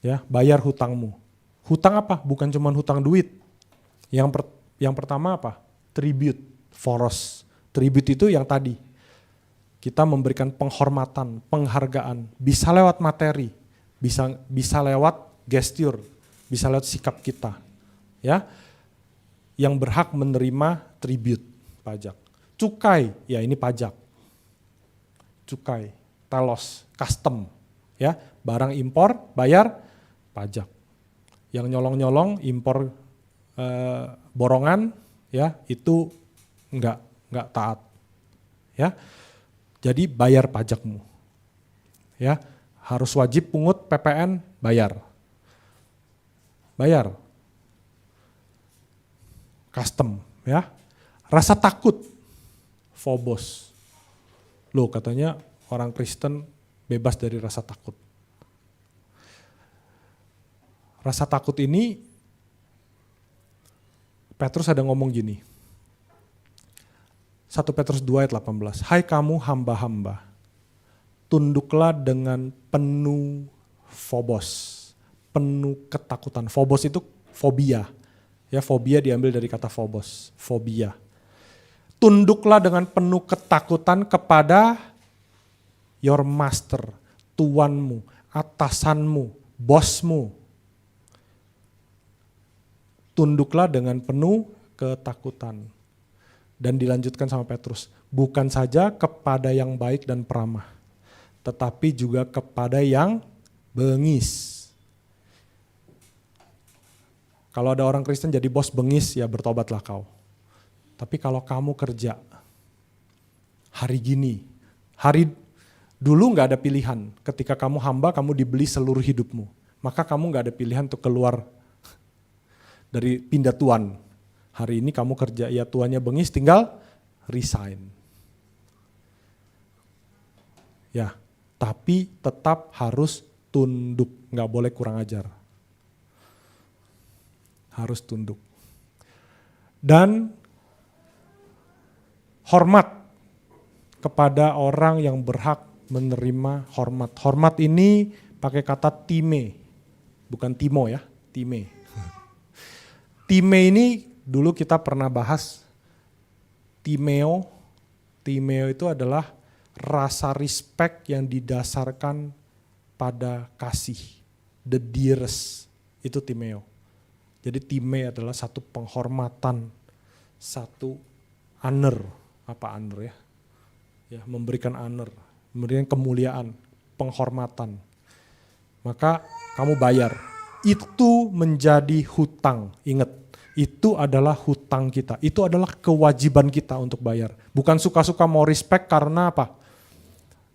Ya, bayar hutangmu. Hutang apa? Bukan cuma hutang duit. Yang pertama apa? Tribute, foros. Tribute itu yang tadi. Kita memberikan penghormatan, penghargaan. Bisa lewat materi, bisa lewat gesture, bisa lewat sikap kita. Ya, yang berhak menerima tribute, pajak. Cukai, ya ini pajak. Cukai, telos, custom. Ya, barang impor, bayar pajak. Yang nyolong-nyolong, impor borongan, ya itu enggak taat. Ya, jadi bayar pajakmu. Ya, harus wajib pungut PPN, bayar. Bayar. Custom, ya. Rasa takut, phobos. Loh, katanya orang Kristen bebas dari rasa takut. Rasa takut ini, Petrus ada ngomong gini, 1 Petrus 2 ayat 18, hai kamu hamba-hamba, tunduklah dengan penuh phobos, penuh ketakutan. Phobos itu fobia, ya fobia diambil dari kata phobos, fobia. Tunduklah dengan penuh ketakutan kepada your master, tuanmu, atasanmu, bosmu. Tunduklah dengan penuh ketakutan. Dan dilanjutkan sama Petrus, bukan saja kepada yang baik dan peramah, tetapi juga kepada yang bengis. Kalau ada orang Kristen jadi bos bengis, ya bertobatlah kau. Tapi kalau kamu kerja, hari gini, hari dulu gak ada pilihan, ketika kamu hamba kamu dibeli seluruh hidupmu, maka kamu gak ada pilihan untuk keluar dari pindah tuan. Hari ini kamu kerja, ya tuannya bengis, tinggal resign. Ya, tapi tetap harus tunduk, nggak boleh kurang ajar. Harus tunduk. Dan hormat kepada orang yang berhak menerima hormat. Hormat ini pakai kata time, bukan timo ya, time. Time ini dulu kita pernah bahas, timeo itu adalah rasa respect yang didasarkan pada kasih, the dearest, itu timeo. Jadi time adalah satu penghormatan, satu honor, apa honor ya? Ya, memberikan honor, memberikan kemuliaan, penghormatan. Maka kamu bayar. Itu menjadi hutang, ingat. Itu adalah hutang kita, itu adalah kewajiban kita untuk bayar. Bukan suka-suka mau respect karena apa?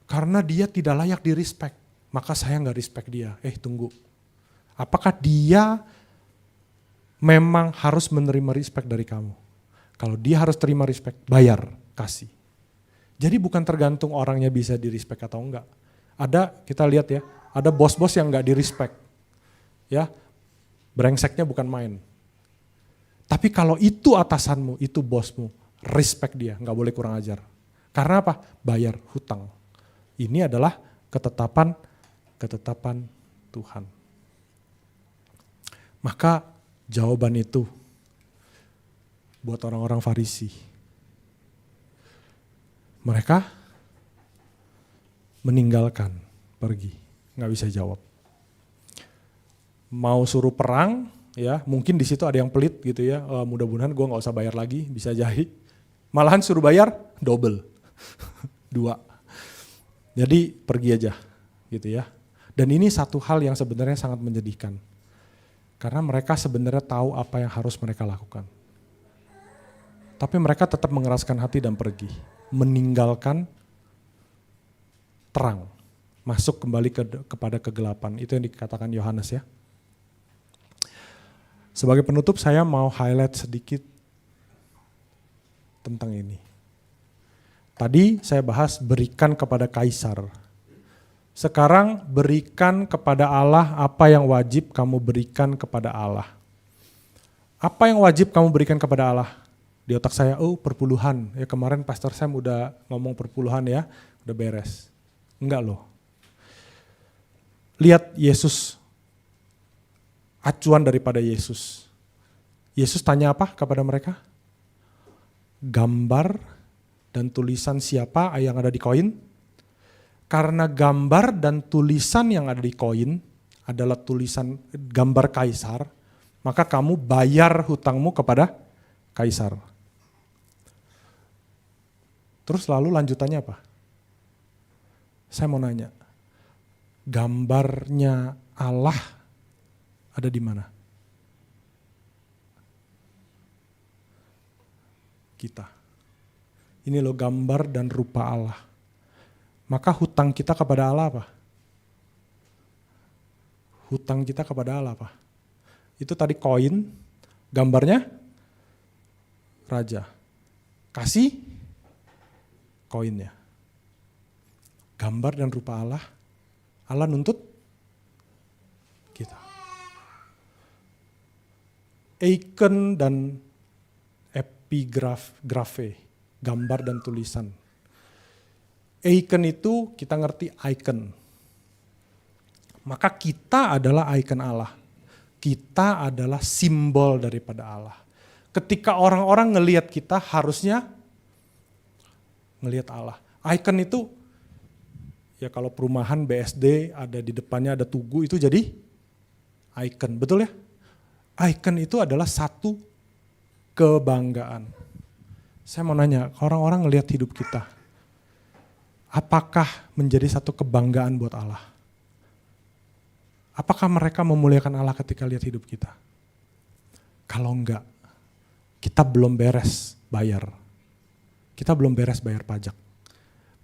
Karena dia tidak layak di respect, maka saya gak respect dia. Tunggu, apakah dia memang harus menerima respect dari kamu? Kalau dia harus terima respect, bayar, kasih. Jadi bukan tergantung orangnya bisa di respect atau enggak. Ada, kita lihat ya, ada bos-bos yang gak di respect. Ya, brengseknya bukan main. Tapi kalau itu atasanmu, itu bosmu, respect dia, nggak boleh kurang ajar. Karena apa? Bayar hutang. Ini adalah ketetapan Tuhan. Maka jawaban itu buat orang-orang Farisi. Mereka meninggalkan, pergi, nggak bisa jawab. Mau suruh perang, ya mungkin di situ ada yang pelit gitu ya, mudah-mudahan gue nggak usah bayar lagi, bisa jadi. Malahan suruh bayar double, 2. Jadi pergi aja gitu ya. Dan ini satu hal yang sebenarnya sangat menyedihkan. Karena mereka sebenarnya tahu apa yang harus mereka lakukan. Tapi mereka tetap mengeraskan hati dan pergi, meninggalkan terang, masuk kembali kepada kegelapan. Itu yang dikatakan Yohanes ya. Sebagai penutup saya mau highlight sedikit tentang ini. Tadi saya bahas berikan kepada kaisar. Sekarang berikan kepada Allah apa yang wajib kamu berikan kepada Allah. Apa yang wajib kamu berikan kepada Allah? Di otak saya, perpuluhan. Ya kemarin Pastor Sam udah ngomong perpuluhan ya, udah beres. Enggak loh. Lihat Yesus, acuan daripada Yesus. Yesus tanya apa kepada mereka? Gambar dan tulisan siapa yang ada di koin? Karena gambar dan tulisan yang ada di koin adalah tulisan gambar kaisar, maka kamu bayar hutangmu kepada kaisar. Terus lalu lanjutannya apa? Saya mau nanya, gambarnya Allah ada di mana? Kita. Ini loh gambar dan rupa Allah. Maka hutang kita kepada Allah apa? Hutang kita kepada Allah apa? Itu tadi koin, gambarnya raja. Kasih koinnya. Gambar dan rupa Allah, Allah nuntut kita. Icon dan epigrafe, gambar dan tulisan. Icon itu kita ngerti icon. Maka kita adalah icon Allah. Kita adalah simbol daripada Allah. Ketika orang-orang ngelihat kita harusnya ngelihat Allah. Icon itu ya kalau perumahan BSD ada di depannya ada tugu itu jadi icon, betul ya? Icon itu adalah satu kebanggaan. Saya mau nanya, orang-orang ngelihat hidup kita, apakah menjadi satu kebanggaan buat Allah? Apakah mereka memuliakan Allah ketika lihat hidup kita? Kalau enggak, kita belum beres bayar. Kita belum beres bayar pajak.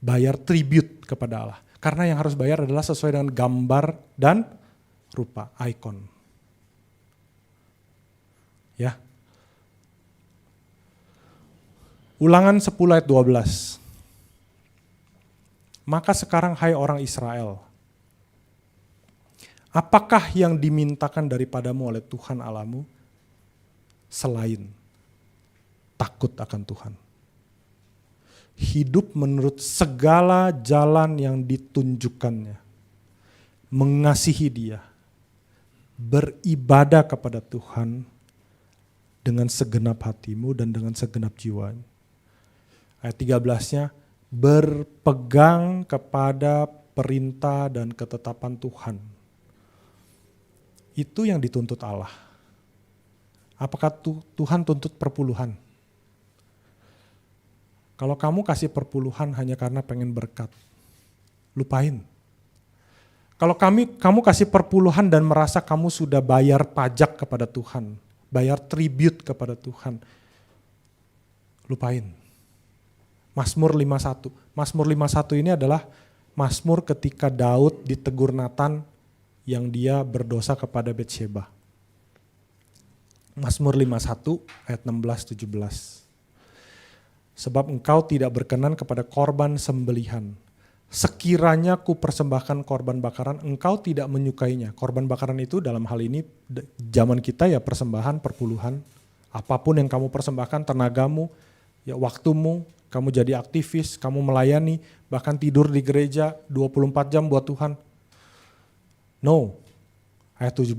Bayar tribute kepada Allah. Karena yang harus bayar adalah sesuai dengan gambar dan rupa, ikon. Ya. Ulangan 10 ayat 12. Maka sekarang hai orang Israel, apakah yang dimintakan daripadamu oleh Tuhan Allahmu selain takut akan Tuhan? Hidup menurut segala jalan yang ditunjukkannya, mengasihi Dia, beribadah kepada Tuhan dengan segenap hatimu dan dengan segenap jiwanya. Ayat 13-nya, berpegang kepada perintah dan ketetapan Tuhan. Itu yang dituntut Allah. Apakah Tuhan tuntut perpuluhan? Kalau kamu kasih perpuluhan hanya karena pengen berkat, lupain. Kalau kamu kasih perpuluhan dan merasa kamu sudah bayar pajak kepada Tuhan, bayar tribute kepada Tuhan, lupain. Mazmur 51. Mazmur 51 ini adalah Mazmur ketika Daud ditegur Nathan yang dia berdosa kepada Betsheba. Mazmur 51 ayat 16-17. Sebab engkau tidak berkenan kepada korban sembelihan. Sekiranya ku persembahkan korban bakaran, engkau tidak menyukainya. Korban bakaran itu dalam hal ini zaman kita ya persembahan, perpuluhan. Apapun yang kamu persembahkan, tenagamu, ya waktumu, kamu jadi aktivis, kamu melayani, bahkan tidur di gereja 24 jam buat Tuhan. No, ayat 17.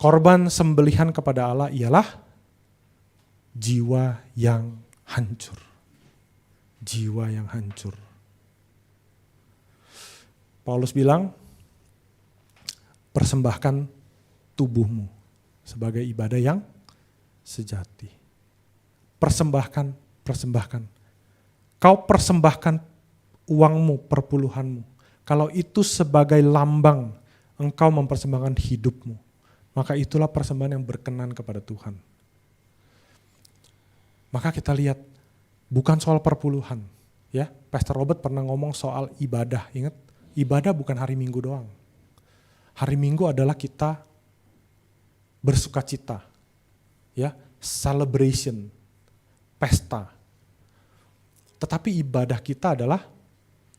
Korban sembelihan kepada Allah ialah jiwa yang hancur. Jiwa yang hancur. Paulus bilang, persembahkan tubuhmu sebagai ibadah yang sejati. Persembahkan. Kau persembahkan uangmu, perpuluhanmu. Kalau itu sebagai lambang engkau mempersembahkan hidupmu, maka itulah persembahan yang berkenan kepada Tuhan. Maka kita lihat, bukan soal perpuluhan. Ya, Pastor Robert pernah ngomong soal ibadah, ingat? Ibadah bukan hari Minggu doang. Hari Minggu adalah kita bersukacita, ya, celebration, pesta. Tetapi ibadah kita adalah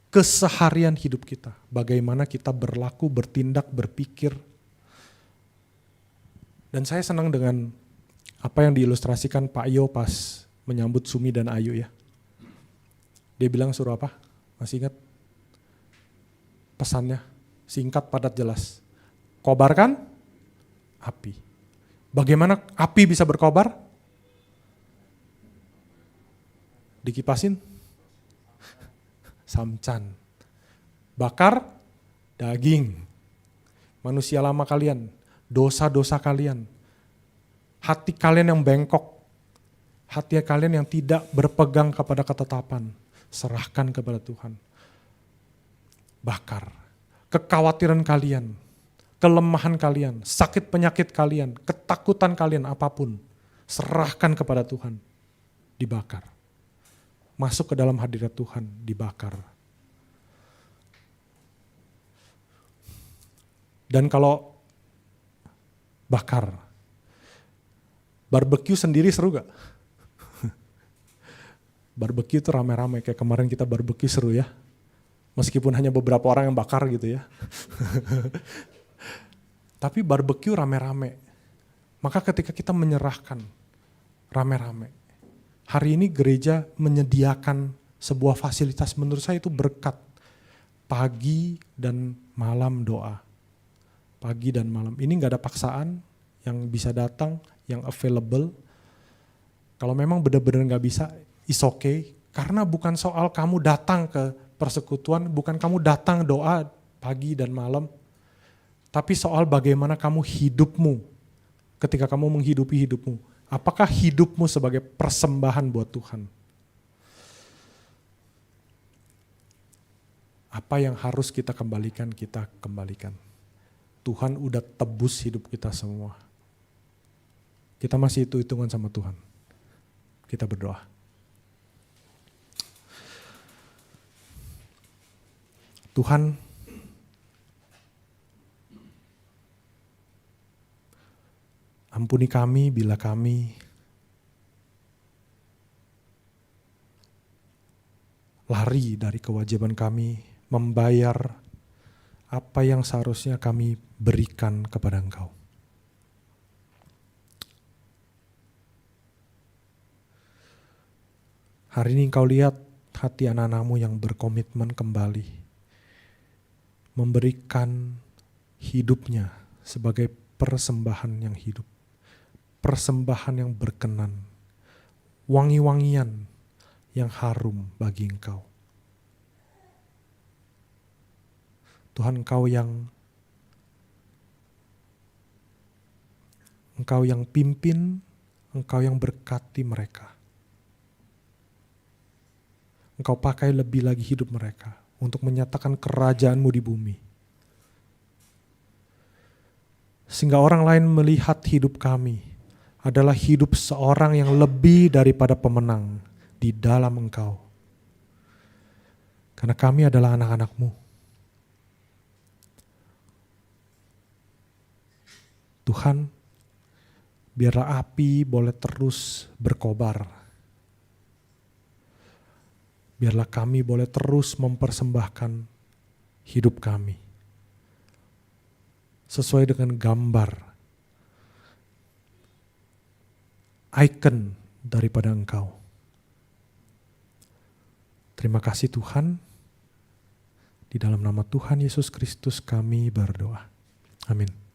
keseharian hidup kita. Bagaimana kita berlaku, bertindak, berpikir. Dan saya senang dengan apa yang diilustrasikan Pak Yo pas menyambut Sumi dan Ayu ya. Dia bilang suruh apa? Masih ingat? Pesannya, singkat, padat, jelas. Kobarkan api. Bagaimana api bisa berkobar? Dikipasin? Samcan. Bakar daging. Manusia lama kalian, dosa-dosa kalian. Hati kalian yang bengkok. Hati kalian yang tidak berpegang kepada ketetapan. Serahkan kepada Tuhan. Bakar. Kekhawatiran kalian, kelemahan kalian, sakit penyakit kalian, ketakutan kalian apapun. Serahkan kepada Tuhan. Dibakar. Masuk ke dalam hadirat Tuhan, dibakar. Dan kalau bakar, barbecue sendiri seru gak? Barbecue itu rame-rame, kayak kemarin kita barbecue seru ya. Meskipun hanya beberapa orang yang bakar gitu ya. Tapi barbecue rame-rame. Maka ketika kita menyerahkan rame-rame. Hari ini gereja menyediakan sebuah fasilitas, menurut saya itu berkat. Pagi dan malam doa. Pagi dan malam. Ini gak ada paksaan yang bisa datang, yang available. Kalau memang benar-benar gak bisa, it's okay. Karena bukan soal kamu datang ke persekutuan, bukan kamu datang doa pagi dan malam, tapi soal bagaimana kamu hidupmu ketika kamu menghidupi hidupmu. Apakah hidupmu sebagai persembahan buat Tuhan? Apa yang harus kita kembalikan, kita kembalikan. Tuhan udah tebus hidup kita semua. Kita masih hitung-hitungan sama Tuhan. Kita berdoa. Tuhan, ampuni kami bila kami lari dari kewajiban kami membayar apa yang seharusnya kami berikan kepada Engkau. Hari ini Engkau lihat hati anak-anak-Mu yang berkomitmen kembali memberikan hidupnya sebagai persembahan yang hidup, persembahan yang berkenan, wangi-wangian yang harum bagi Engkau. Tuhan, Engkau yang pimpin, Engkau yang berkati mereka. Engkau pakai lebih lagi hidup mereka untuk menyatakan kerajaan-Mu di bumi. Sehingga orang lain melihat hidup kami adalah hidup seorang yang lebih daripada pemenang di dalam Engkau. Karena kami adalah anak-anak-Mu. Tuhan, biarlah api boleh terus berkobar. Biarlah kami boleh terus mempersembahkan hidup kami sesuai dengan gambar, icon daripada Engkau. Terima kasih Tuhan. Di dalam nama Tuhan Yesus Kristus kami berdoa. Amin.